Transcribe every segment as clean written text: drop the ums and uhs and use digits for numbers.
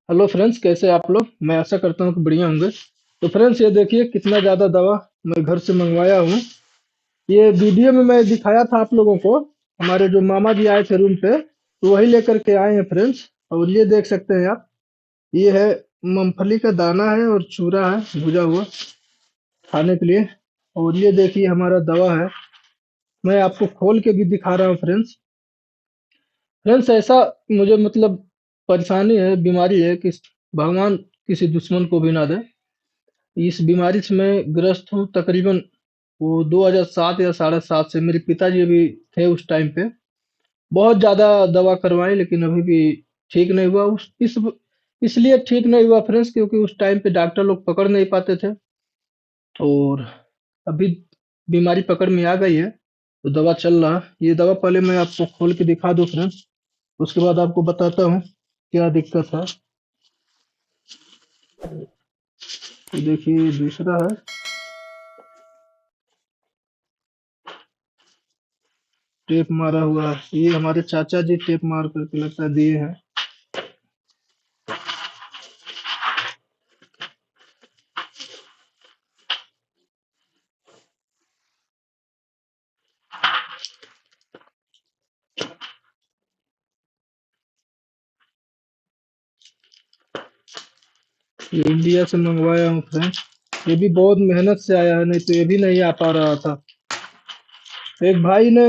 Hello friends, कैसे आप लोग। मैं आशा करता हूँ कि बढ़िया होंगे। तो फ्रेंड्स, ये देखिए कितना ज़्यादा दवा मैं घर से मंगवाया हूँ। ये वीडियो में मैं दिखाया था आप लोगों को। हमारे जो मामा जी आए थे रूम पे, तो वही लेकर के आए हैं फ्रेंड्स। और ये देख सकते हैं आप, ये है मूंगफली का दाना है और चूरा है भुजा हुआ खाने के लिए। और ये देखिए हमारा दवा है। मैं आपको खोल के भी दिखा रहा हूँ फ्रेंड्स। फ्रेंड्स, ऐसा मुझे मतलब परेशानी है, बीमारी है कि भगवान किसी दुश्मन को भी ना दे। इस बीमारी से मैं ग्रस्त हूँ तकरीबन वो 2007 या साढ़े सात से। मेरे पिताजी भी थे उस टाइम पे। बहुत ज्यादा दवा करवाई लेकिन अभी भी ठीक नहीं हुआ। उस इस इसलिए ठीक नहीं हुआ फ्रेंड्स, क्योंकि उस टाइम पे डॉक्टर लोग पकड़ नहीं पाते थे। और अभी बीमारी पकड़ में आ गई है तो दवा चल रहा है। ये दवा पहले मैं आपको खोल के दिखा दूं फ्रेंड्स, उसके बाद आपको बताता हूँ क्या दिक्कत है। ये देखिए दूसरा है। टेप मारा हुआ है। ये हमारे चाचा जी टेप मार करके लगता है दिए हैं। ये इंडिया से मंगवाया हूँ फ्रेंड्स। ये भी बहुत मेहनत से आया है, नहीं तो ये भी नहीं आ पा रहा था। एक भाई ने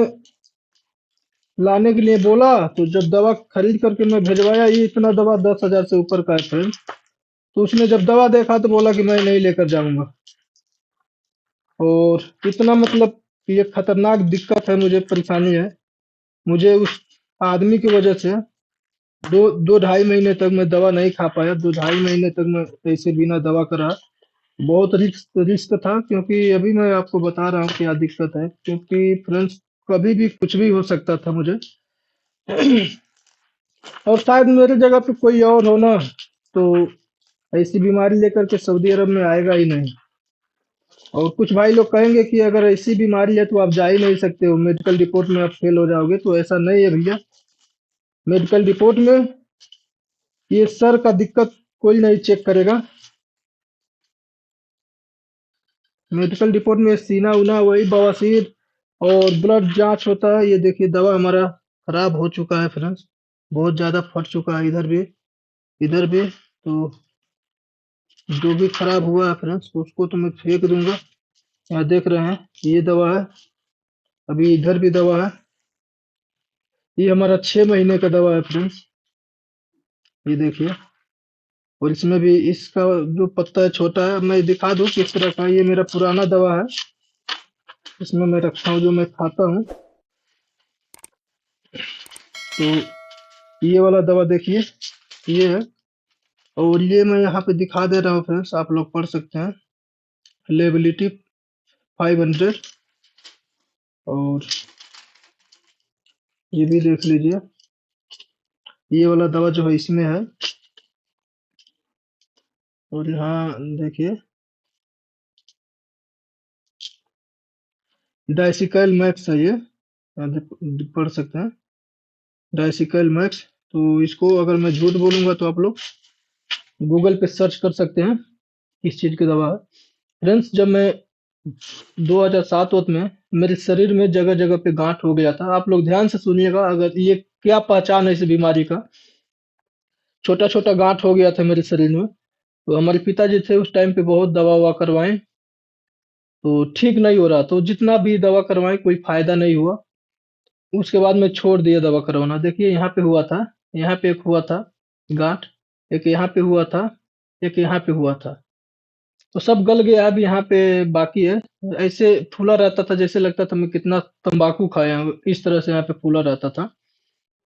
लाने के लिए बोला, तो जब दवा खरीद करके मैं भिजवाया, ये इतना दवा 10,000 से ऊपर का है फ्रेंड्स। तो उसने जब दवा देखा तो बोला कि मैं नहीं लेकर जाऊंगा। और इतना मतलब ये खतरनाक दिक्कत है, मुझे परेशानी है। मुझे उस आदमी की वजह से दो दो ढाई महीने तक मैं दवा नहीं खा पाया। 2 ढाई महीने तक मैं ऐसे बिना दवा का रहा। बहुत रिस्क रिस्क था, क्योंकि अभी मैं आपको बता रहा हूँ क्या दिक्कत है। क्योंकि फ्रेंड्स, कभी भी कुछ भी हो सकता था मुझे। और शायद मेरे जगह पे कोई और हो ना, तो ऐसी बीमारी लेकर के सऊदी अरब में आएगा ही नहीं। और कुछ भाई लोग कहेंगे कि अगर ऐसी बीमारी है तो आप जा ही नहीं सकते हो, मेडिकल रिपोर्ट में आप फेल हो जाओगे। तो ऐसा नहीं है भैया। मेडिकल रिपोर्ट में ये सर का दिक्कत कोई नहीं चेक करेगा। मेडिकल रिपोर्ट में सीना उना वही बवासीर और ब्लड जांच होता है। ये देखिए दवा हमारा खराब हो चुका है फ्रेंड्स। बहुत ज्यादा फट चुका है, इधर भी इधर भी। तो जो भी खराब हुआ है फ्रेंड्स, उसको तो मैं फेंक दूंगा। यहाँ देख रहे हैं ये दवा है। अभी इधर भी दवा है। ये हमारा 6 महीने का दवा है फ्रेंड्स। ये देखिए। और इसमें भी इसका जो पत्ता है छोटा है। मैं दिखा दूं किस तरह का। ये मेरा पुराना दवा है, इसमें मैं रखा हूँ जो मैं खाता हूँ। तो ये वाला दवा देखिए, ये है। और ये मैं यहाँ पे दिखा दे रहा हूँ फ्रेंड्स, आप लोग पढ़ सकते हैं। लेबिलिटी 500। और ये भी देख लीजिए, ये वाला दवा जो है इसमें है। और यहाँ देखिए, डाइसिकल मैक्स है ये। यहाँ पढ़ सकते हैं, डाइसिकल मैक्स। तो इसको अगर मैं झूठ बोलूंगा तो आप लोग गूगल पे सर्च कर सकते हैं किस चीज की दवा है। फ्रेंड्स, जब मैं 2007 वक्त में मेरे शरीर में जगह जगह पे गांठ हो गया था। आप लोग ध्यान से सुनिएगा, अगर ये क्या पहचान है इस बीमारी का। छोटा छोटा गांठ हो गया था मेरे शरीर में। तो हमारे पिताजी थे उस टाइम पे, बहुत दवा ववा करवाए तो ठीक नहीं हो रहा। तो जितना भी दवा करवाए कोई फायदा नहीं हुआ। उसके बाद मैं छोड़ दिया दवा करवाना। देखिए यहाँ पे हुआ था, यहाँ पे एक हुआ था गांठ, एक यहाँ पे हुआ था, एक यहाँ पे हुआ था। तो सब गल गया, अब यहाँ पे बाकी है। ऐसे फूला रहता था, जैसे लगता था मैं कितना तंबाकू खाया हूँ, इस तरह से यहाँ पे फूला रहता था।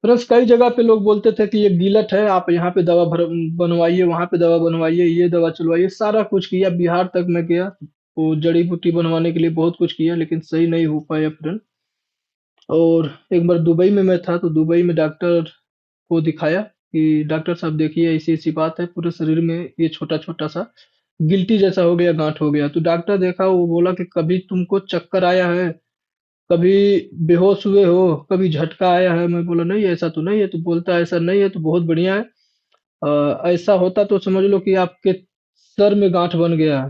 प्लस कई जगह पे लोग बोलते थे कि ये गिलट है, आप यहाँ पे दवा बनवाइए, वहां पे दवा बनवाइए, ये दवा चलवाइए। सारा कुछ किया, बिहार तक मैं गया। वो जड़ी बूटी बनवाने के लिए बहुत कुछ किया, लेकिन सही नहीं हो पाया फ्रेंड। और एक बार दुबई में मैं था, तो दुबई में डॉक्टर को दिखाया कि डॉक्टर साहब देखिए ऐसी ऐसी बात है, पूरे शरीर में ये छोटा छोटा सा गिल्टी जैसा हो गया, गांठ हो गया। तो डॉक्टर देखा, वो बोला कि कभी तुमको चक्कर आया है, कभी बेहोश हुए हो, कभी झटका आया है? मैं बोला नहीं, ऐसा तो नहीं है। तो बोलता है ऐसा नहीं है तो बहुत बढ़िया है, ऐसा होता तो समझ लो कि आपके सर में गांठ बन गया है।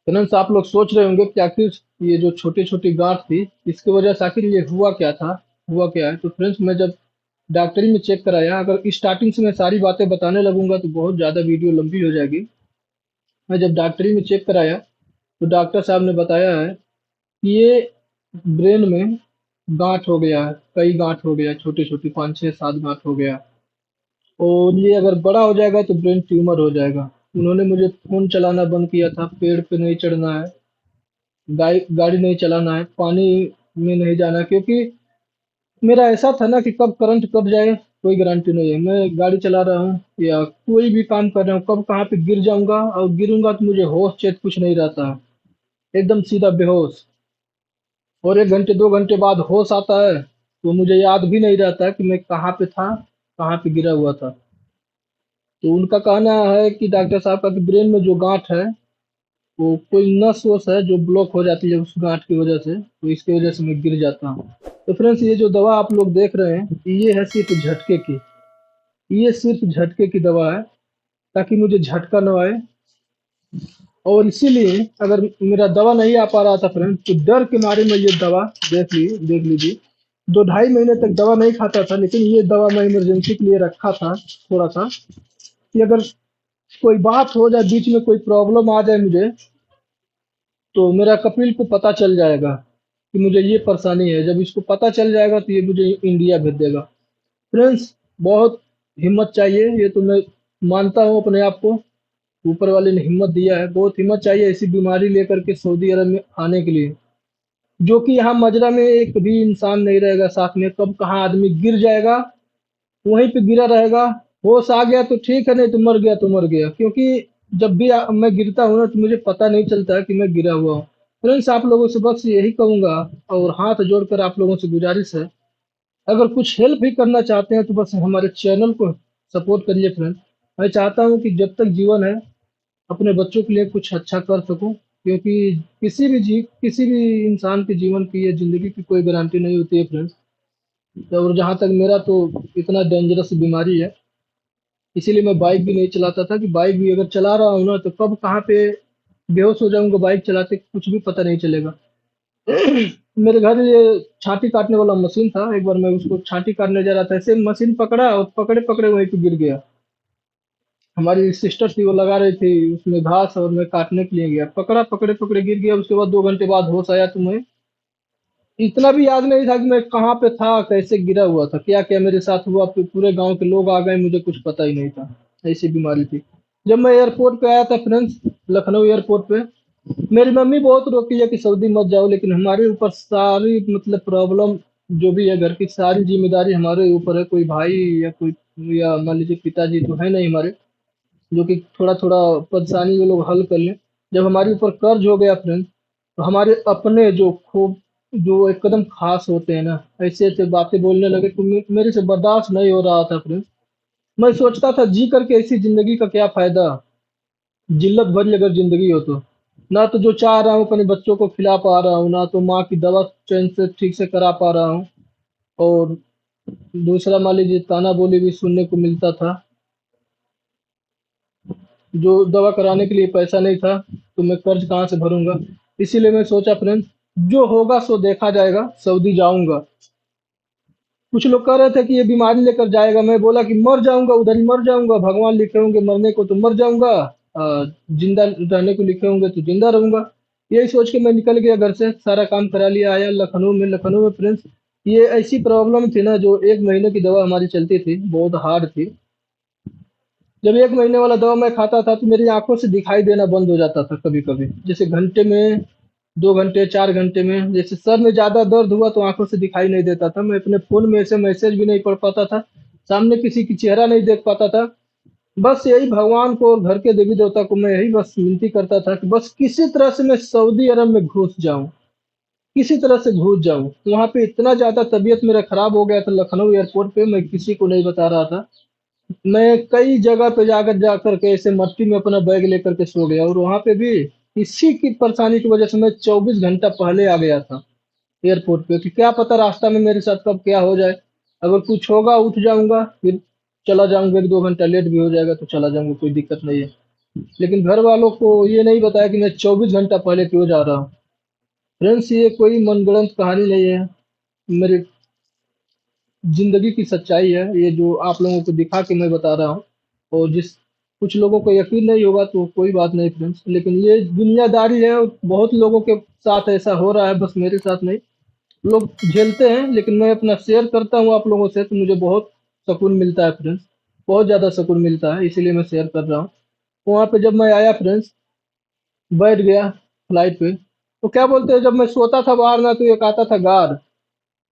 फ्रेंड्स, आप लोग सोच रहे होंगे कि आखिर ये जो छोटी छोटी गांठ थी, इसकी वजह से आखिर ये हुआ क्या था, हुआ क्या है। तो फ्रेंड्स, मैं जब डॉक्टरी में चेक कराया, अगर स्टार्टिंग से मैं सारी बातें बताने लगूंगा तो बहुत ज़्यादा वीडियो लंबी हो जाएगी। मैं जब डॉक्टरी में चेक कराया तो डॉक्टर साहब ने बताया है कि ये ब्रेन में गांठ हो गया है, कई गांठ हो गया, छोटी छोटी 5 6 7 गांठ हो गया। और ये अगर बड़ा हो जाएगा तो ब्रेन ट्यूमर हो जाएगा। उन्होंने मुझे फोन चलाना बंद किया था, पेड़ पे नहीं चढ़ना है, गाड़ी नहीं चलाना है, पानी में नहीं जाना है, क्योंकि मेरा ऐसा था ना कि कब करंट कट जाए कोई गारंटी नहीं है। मैं गाड़ी चला रहा हूँ या कोई भी काम कर रहा हूँ, कब कहाँ पे गिर जाऊंगा, और गिरूंगा तो मुझे होश चेत कुछ नहीं रहता है, एकदम सीधा बेहोश। और 1 घंटे 2 घंटे बाद होश आता है तो मुझे याद भी नहीं रहता है कि मैं कहाँ पे था, कहाँ पे गिरा हुआ था। तो उनका कहना है कि डॉक्टर साहब का कि ब्रेन में जो गांठ है, वो कोई नस वस है जो ब्लॉक हो जाती है उस गांठ की वजह से, तो इसकी वजह से मैं गिर जाता हूँ। तो फ्रेंड्स, ये जो दवा आप लोग देख रहे हैं, ये है सिर्फ झटके की, ये सिर्फ झटके की दवा है, ताकि मुझे झटका न आए। और इसीलिए अगर मेरा दवा नहीं आ पा रहा था फ्रेंड, तो डर के मारे मैं ये दवा देख लीजिए, 2 ढाई महीने तक दवा नहीं खाता था, लेकिन ये दवा मैं इमरजेंसी के लिए रखा था थोड़ा सा, कि अगर कोई बात हो जाए, बीच में कोई प्रॉब्लम आ जाए मुझे, तो मेरा कपिल को पता चल जाएगा कि मुझे ये परेशानी है। जब इसको पता चल जाएगा तो ये मुझे इंडिया भेज देगा। फ्रेंड्स, बहुत हिम्मत चाहिए, ये तो मैं मानता हूँ अपने आप को, ऊपर वाले ने हिम्मत दिया है। बहुत हिम्मत चाहिए ऐसी बीमारी लेकर के सऊदी अरब में आने के लिए, जो कि यहाँ मजरा में एक भी इंसान नहीं रहेगा साथ में, कब कहाँ आदमी गिर जाएगा, वहीं पे गिरा रहेगा। होश आ गया तो ठीक है, नहीं तो मर गया तो मर गया, क्योंकि जब भी मैं गिरता हूँ ना तो मुझे पता नहीं चलता है कि मैं गिरा हुआ हूँ। फ्रेंड्स, आप लोगों से बस यही कहूंगा, और हाथ जोड़कर आप लोगों से गुजारिश है, अगर कुछ हेल्प भी करना चाहते हैं तो बस हमारे चैनल को सपोर्ट करिए फ्रेंड। मैं चाहता हूँ कि जब तक जीवन है, अपने बच्चों के लिए कुछ अच्छा कर सकूं, क्योंकि किसी भी इंसान के जीवन की या जिंदगी की कोई गारंटी नहीं होती है फ्रेंड्स। और जहां तक मेरा तो इतना डेंजरस बीमारी है, इसीलिए मैं बाइक भी नहीं चलाता था, कि बाइक भी अगर चला रहा हूँ ना तो कब कहाँ पे बेहोश हो जाऊंगा बाइक चलाते, कुछ भी पता नहीं चलेगा। मेरे घर ये छाती काटने वाला मशीन था, एक बार मैं उसको छाती काटने जा रहा था, ऐसे मशीन पकड़ा और पकड़े पकड़े वहीं पे गिर गया। हमारी सिस्टर थी, वो लगा रही थी उसमें घास, और मैं काटने के लिए गया, पकड़ा, पकड़े पकड़े गिर गया। उसके बाद 2 घंटे बाद होश आया, तो मैं इतना भी याद नहीं था कि मैं कहाँ पे था, कैसे गिरा हुआ था, क्या क्या मेरे साथ हुआ, पूरे गांव के लोग आ गए, मुझे कुछ पता ही नहीं था। ऐसी बीमारी थी। जब मैं एयरपोर्ट पे आया था फ्रेंड्स, लखनऊ एयरपोर्ट पे, मेरी मम्मी बहुत रोकी है कि सऊदी मत जाओ, लेकिन हमारे ऊपर सारी मतलब प्रॉब्लम जो भी है, घर की सारी जिम्मेदारी हमारे ऊपर है। कोई भाई या कोई, या मान लीजिए पिताजी तो है नहीं हमारे, जो कि थोड़ा थोड़ा परेशानी वो लोग हल कर लें। जब हमारे ऊपर कर्ज हो गया फ्रेंड, तो हमारे अपने जो खूब, जो एकदम खास होते हैं ना, ऐसे ऐसे बातें बोलने लगे तो मेरे से बर्दाश्त नहीं हो रहा था फ्रेंड। मैं सोचता था जी करके ऐसी जिंदगी का क्या फायदा, जिल्लत भरी अगर जिंदगी हो तो। ना तो जो चाह रहा हूँ अपने बच्चों को खिला पा रहा हूँ, ना तो माँ की दवा चैन से ठीक से करा पा रहा हूँ, और दूसरा मान लीजिए ताना बोली भी सुनने को मिलता था। जो दवा कराने के लिए पैसा नहीं था, तो मैं कर्ज कहाँ से भरूंगा। इसीलिए मैं सोचा फ्रेंड्स, जो होगा सो देखा जाएगा, सऊदी जाऊंगा। कुछ लोग कह रहे थे कि ये बीमारी लेकर जाएगा, मैं बोला कि मर जाऊंगा, उधर ही मर जाऊंगा, भगवान लिखे होंगे मरने को तो मर जाऊंगा, जिंदा रहने को लिखे होंगे तो जिंदा रहूंगा। यही सोच के मैं निकल गया घर से, सारा काम करा लिया, आया लखनऊ में। लखनऊ में फ्रेंड्स, ये ऐसी प्रॉब्लम थी ना, जो 1 महीने की दवा हमारी चलती थी, बहुत हार्ड थी। जब 1 महीने वाला दवा मैं खाता था तो मेरी आंखों से दिखाई देना बंद हो जाता था कभी कभी, जैसे घंटे में, 2 घंटे 4 घंटे में, जैसे सर में ज्यादा दर्द हुआ तो आंखों से दिखाई नहीं देता था, मैं अपने फोन में ऐसे मैसेज भी नहीं पढ़ पाता था, सामने किसी की चेहरा नहीं देख पाता था। बस यही भगवान को और घर के देवी देवता को मैं यही बस विनती करता था कि बस किसी तरह से मैं सऊदी अरब में घुस जाऊं, किसी तरह से घुस जाऊं। वहां पे इतना ज्यादा तबीयत मेरा खराब हो गया था लखनऊ एयरपोर्ट पे, मैं किसी को नहीं बता रहा था। मैं कई जगह पे जाकर जाकर के ऐसे मट्टी में अपना बैग लेकर के सो गया, और वहां पे भी इसी की परेशानी की वजह से मैं 24 घंटा पहले आ गया था एयरपोर्ट पे, कि क्या पता रास्ता में मेरे साथ कब क्या हो जाए, अगर कुछ होगा उठ जाऊंगा फिर, चला जाऊँगा, 1-2 घंटा लेट भी हो जाएगा तो चला जाऊँगा, कोई दिक्कत नहीं है। लेकिन घर वालों को ये नहीं बताया कि मैं 24 घंटा पहले क्यों जा रहा हूँ। फ्रेंड्स, ये कोई मनगढ़ंत कहानी नहीं है, मेरी ज़िंदगी की सच्चाई है, ये जो आप लोगों को दिखा के मैं बता रहा हूँ। और जिस कुछ लोगों को यकीन नहीं होगा तो कोई बात नहीं फ्रेंड्स, लेकिन ये दुनियादारी है और बहुत लोगों के साथ ऐसा हो रहा है, बस मेरे साथ नहीं। लोग झेलते हैं, लेकिन मैं अपना शेयर करता हूँ आप लोगों से तो मुझे बहुत सुकून मिलता है फ्रेंड्स, बहुत ज़्यादा सुकून मिलता है, इसीलिए मैं शेयर कर रहा हूँ। वहाँ पे जब मैं आया फ्रेंड्स, बैठ गया फ्लाइट पे, तो क्या बोलते हैं, जब मैं सोता था बाहर ना तो एक आता था गार्ड,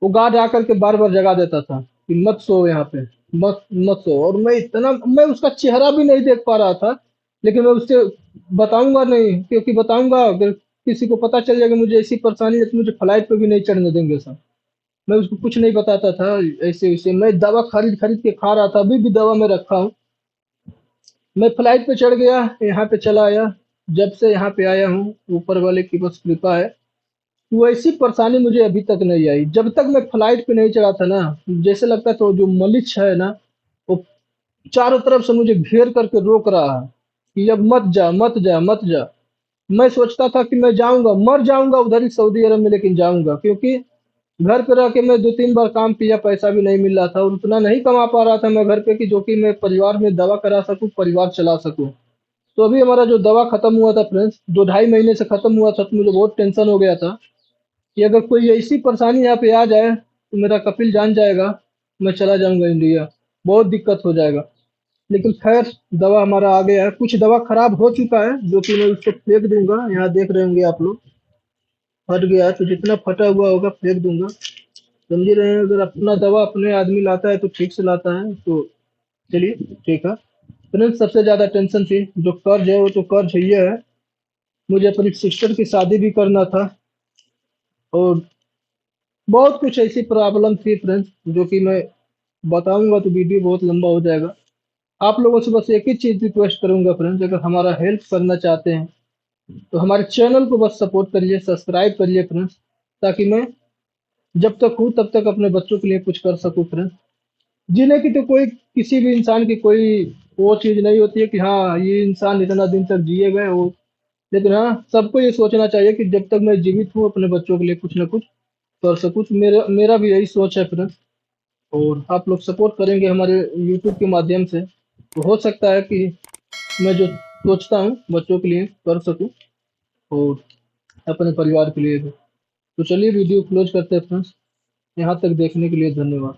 वो गार्ड आकर के बार बार जगा देता था कि मत सो यहाँ पे, मत मत सो। और मैं उसका चेहरा भी नहीं देख पा रहा था, लेकिन मैं उससे बताऊंगा नहीं, क्योंकि बताऊंगा अगर किसी को पता चल जाएगा मुझे ऐसी परेशानी है तो मुझे फ्लाइट पे भी नहीं चढ़ने देंगे सर। मैं उसको कुछ नहीं बताता था। ऐसे वैसे मैं दवा खरीद खरीद के खा रहा था, अभी भी दवा में रखा हूँ। मैं फ्लाइट पे चढ़ गया, यहाँ पे चला आया। जब से यहाँ पे आया हूँ, ऊपर वाले की बस कृपा है। वैसी परेशानी मुझे अभी तक नहीं आई। जब तक मैं फ्लाइट पे नहीं चढ़ा था ना, जैसे लगता था वो जो मलिच है ना, वो चारों तरफ से मुझे घेर करके रोक रहा है कि अब मत जा, मत जा, मत जा। मैं सोचता था कि मैं जाऊंगा, मर जाऊंगा उधर ही सऊदी अरब में, लेकिन जाऊंगा, क्योंकि घर पे रह के मैं 2-3 बार काम किया, पैसा भी नहीं मिल रहा था और उतना नहीं कमा पा रहा था मैं घर पे कि जो कि मैं परिवार में दवा करा सकूं, परिवार चला सकूं। तो अभी हमारा जो दवा खत्म हुआ था फ्रेंड्स, 2 ढाई महीने से खत्म हुआ था, तो मुझे बहुत टेंशन हो गया था कि अगर कोई ऐसी परेशानी यहाँ पे आ जाए तो मेरा कपिल जान जाएगा, मैं चला जाऊंगा इंडिया, बहुत दिक्कत हो जाएगा। लेकिन खैर, दवा हमारा आ गया है। कुछ दवा खराब हो चुका है जो कि मैं उसको फेंक दूंगा, यहाँ देख रहे होंगे आप लोग, फट गया है तो जितना फटा हुआ होगा फेंक दूंगा। समझ रहे हैं, अगर अपना दवा अपने आदमी लाता है तो ठीक से लाता है तो चलिए ठीक है। फ्रेंड्स, सबसे ज्यादा टेंशन थी, जो कर्ज है वो तो कर्ज ही है। मुझे अपनी सिस्टर की शादी भी करना था और बहुत कुछ ऐसी प्रॉब्लम थी फ्रेंड्स, जो कि मैं बताऊंगा तो वीडियो बहुत लंबा हो जाएगा। आप लोगों से बस एक ही चीज रिक्वेस्ट करूंगा फ्रेंड्स, अगर हमारा हेल्प करना चाहते हैं तो हमारे चैनल को बस सपोर्ट करिए, सब्सक्राइब करिए फ्रेंड्स, ताकि मैं जब तक हूँ तब तक अपने बच्चों के लिए कुछ कर सकूँ फ्रेंड्स। जीने की तो कोई, किसी भी इंसान की कोई वो चीज नहीं होती है कि हाँ ये इंसान इतना दिन तक जिएगा वो। लेकिन हाँ, सबको ये सोचना चाहिए कि जब तक मैं जीवित हूँ अपने बच्चों के लिए कुछ ना कुछ कर सकूँ। तो मेरा मेरा भी यही सोच है फ्रेंड्स, और आप लोग सपोर्ट करेंगे हमारे यूट्यूब के माध्यम से तो हो सकता है कि मैं जो सोचता हूँ बच्चों के लिए कर सकूँ और अपने परिवार के लिए भी। तो चलिए वीडियो क्लोज करते हैं फ्रेंड्स, यहाँ तक देखने के लिए धन्यवाद।